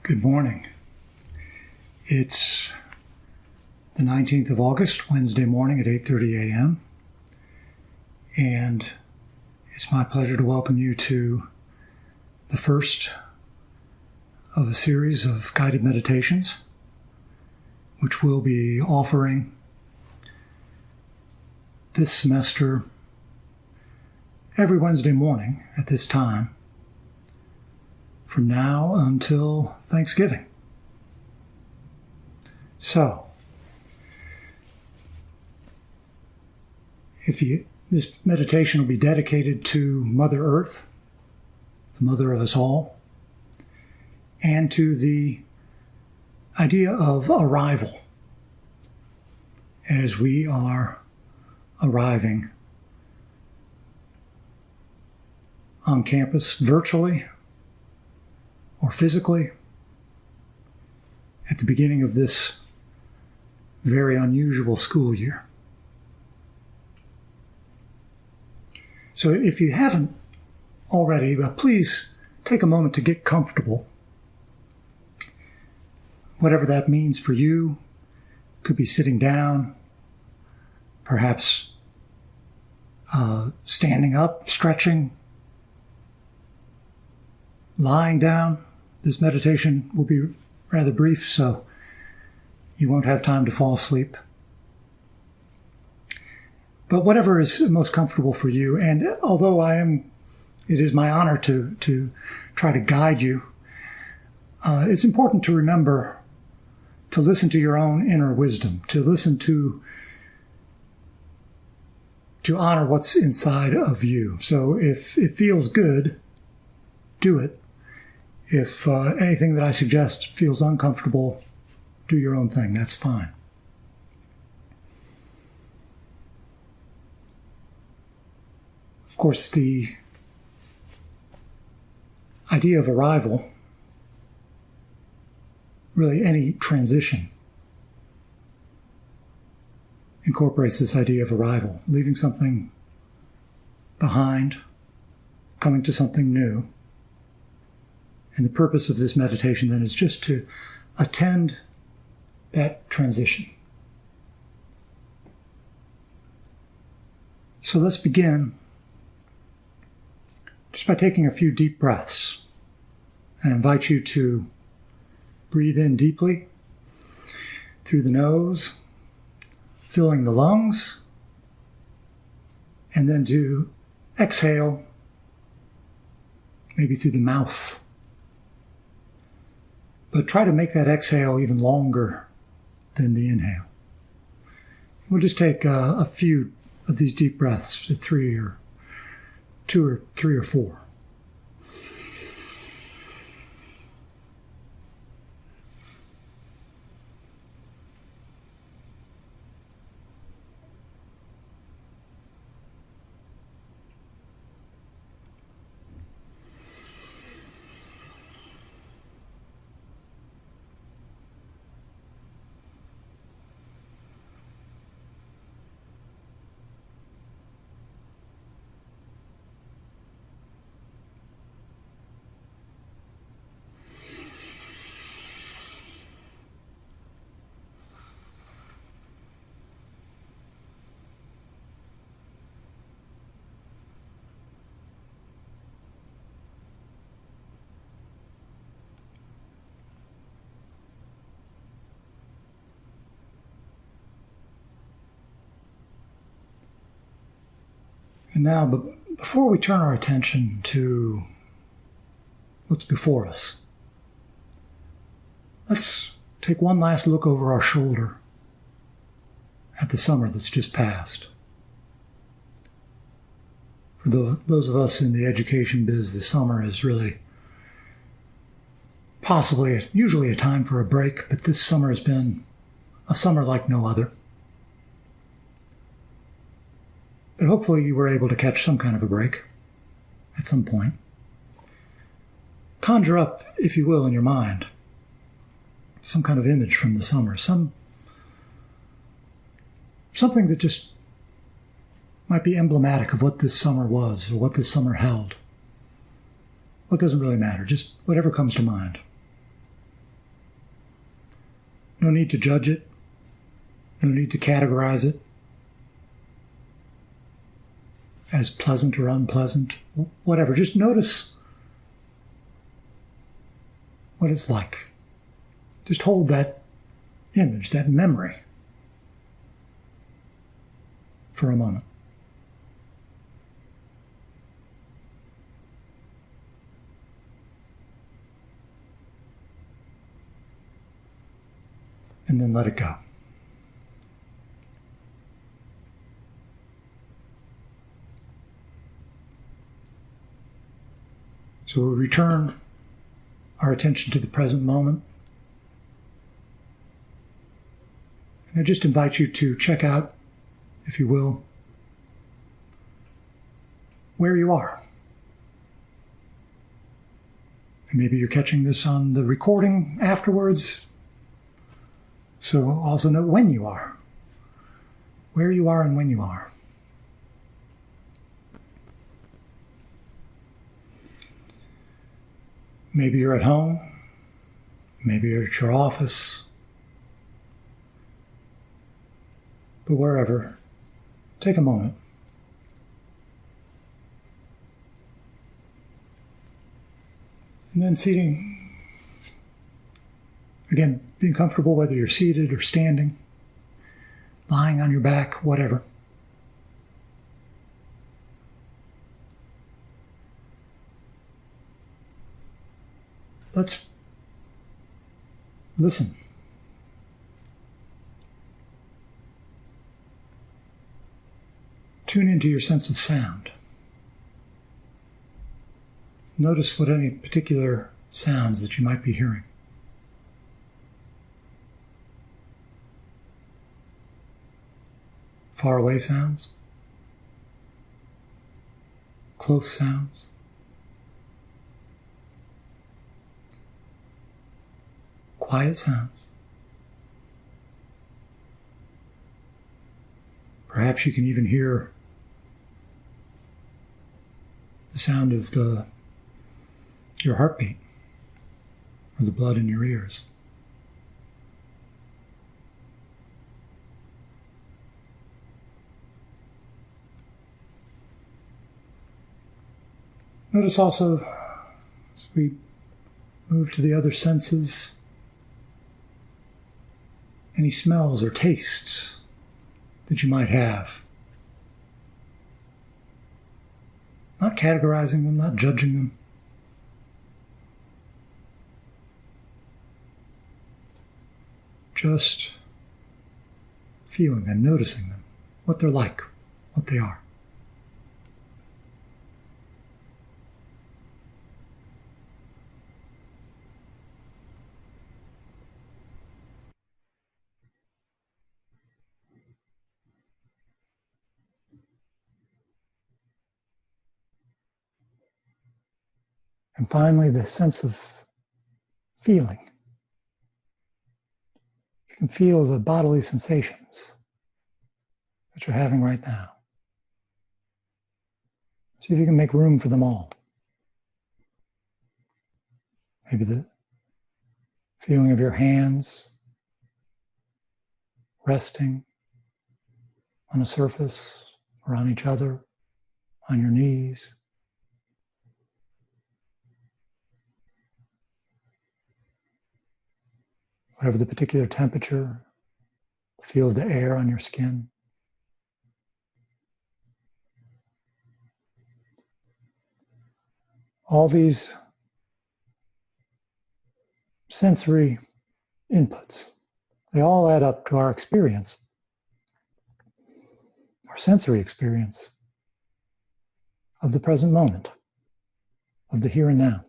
Good morning. It's the 19th of August, Wednesday morning at 8:30 a.m. And it's my pleasure to welcome you to the first of a series of guided meditations, which we'll be offering this semester every Wednesday morning at this time, from now until Thanksgiving. So, this meditation will be dedicated to Mother Earth, the mother of us all, and to the idea of arrival, as we are arriving on campus virtually or physically at the beginning of this very unusual school year. So if you haven't already, please take a moment to get comfortable. Whatever that means for you, could be sitting down, perhaps standing up, stretching, lying down. This meditation will be rather brief, so you won't have time to fall asleep. But whatever is most comfortable for you, and although it is my honor to try to guide you, it's important to remember to listen to your own inner wisdom, to listen to honor what's inside of you. So if it feels good, do it. If anything that I suggest feels uncomfortable, do your own thing. That's fine. Of course, the idea of arrival, really any transition, incorporates this idea of arrival, leaving something behind, coming to something new. And the purpose of this meditation then is just to attend that transition. So let's begin just by taking a few deep breaths. And I invite you to breathe in deeply through the nose, filling the lungs, and then to exhale, maybe through the mouth. But try to make that exhale even longer than the inhale. We'll just take a few of these deep breaths, two or three or four. And now, before we turn our attention to what's before us, let's take one last look over our shoulder at the summer that's just passed. For those of us in the education biz, the summer is really usually a time for a break, but this summer has been a summer like no other. But hopefully you were able to catch some kind of a break at some point. Conjure up, if you will, in your mind, some kind of image from the summer, something that just might be emblematic of what this summer was or what this summer held. Well, it doesn't really matter, just whatever comes to mind. No need to judge it. No need to categorize it as pleasant or unpleasant, whatever. Just notice what it's like. Just hold that image, that memory, for a moment. And then let it go. So we return our attention to the present moment. And I just invite you to check out, if you will, where you are. And maybe you're catching this on the recording afterwards. So also note when you are, where you are and when you are. Maybe you're at home, maybe you're at your office, but wherever, take a moment. And then seating, again, being comfortable whether you're seated or standing, lying on your back, whatever. Let's listen. Tune into your sense of sound. Notice what any particular sounds that you might be hearing. Far away sounds, close sounds, quiet sounds. Perhaps you can even hear the sound of your heartbeat or the blood in your ears. Notice also, as we move to the other senses, any smells or tastes that you might have. Not categorizing them, not judging them. Just feeling them, noticing them, what they're like, what they are. And finally, the sense of feeling. You can feel the bodily sensations that you're having right now. See if you can make room for them all. Maybe the feeling of your hands resting on a surface or on each other, on your knees. Whatever the particular temperature, feel the air on your skin. All these sensory inputs, they all add up to our experience, our sensory experience of the present moment, of the here and now.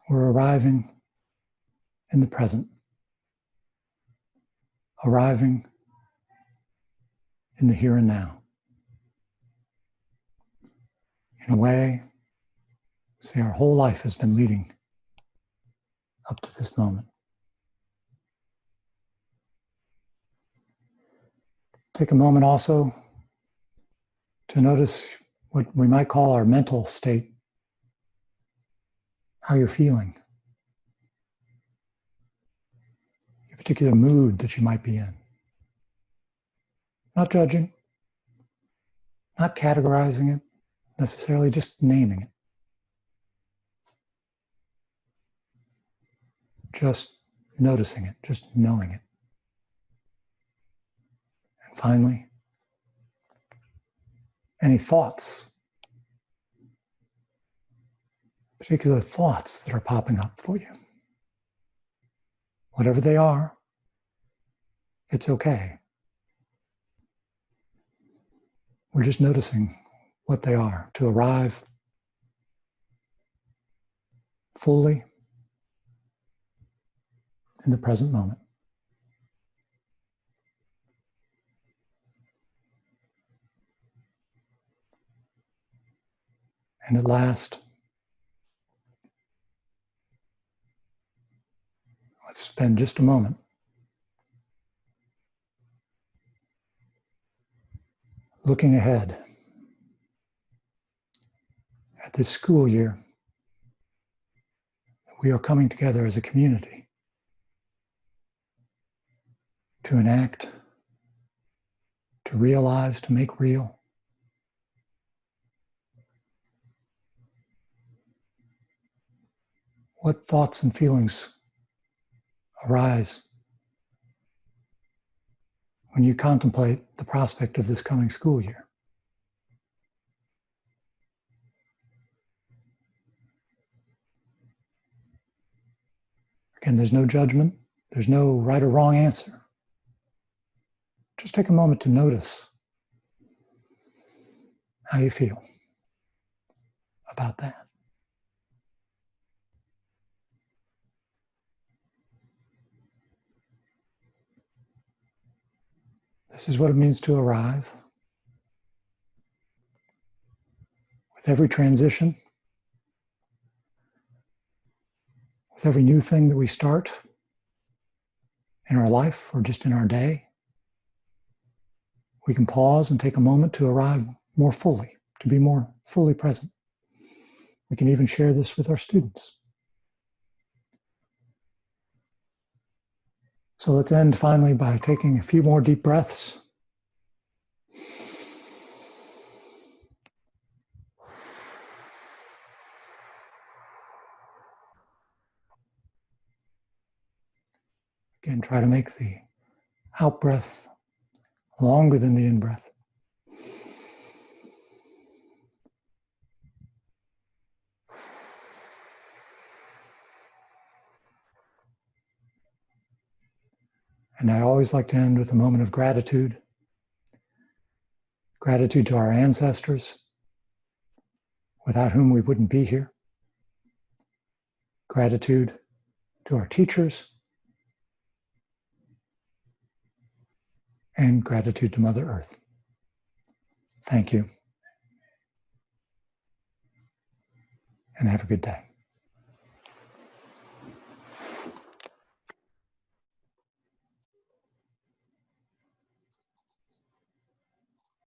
We're arriving in the present, arriving in the here and now. In a way, say our whole life has been leading up to this moment. Take a moment also to notice what we might call our mental state, how you're feeling particular mood that you might be in. Not judging, not categorizing it, necessarily just naming it. Just noticing it, just knowing it. And finally, any thoughts, particular thoughts that are popping up for you. Whatever they are, it's okay. We're just noticing what they are to arrive fully in the present moment. And at last, let's spend just a moment looking ahead at this school year. We are coming together as a community to enact, to realize, to make real what thoughts and feelings arise when you contemplate the prospect of this coming school year. Again, there's no judgment, there's no right or wrong answer. Just take a moment to notice how you feel about that. This is what it means to arrive. With every transition, with every new thing that we start in our life or just in our day, we can pause and take a moment to arrive more fully, to be more fully present. We can even share this with our students. So let's end finally by taking a few more deep breaths. Again, try to make the out breath longer than the in breath. And I always like to end with a moment of gratitude. Gratitude to our ancestors, without whom we wouldn't be here. Gratitude to our teachers. And gratitude to Mother Earth. Thank you. And have a good day.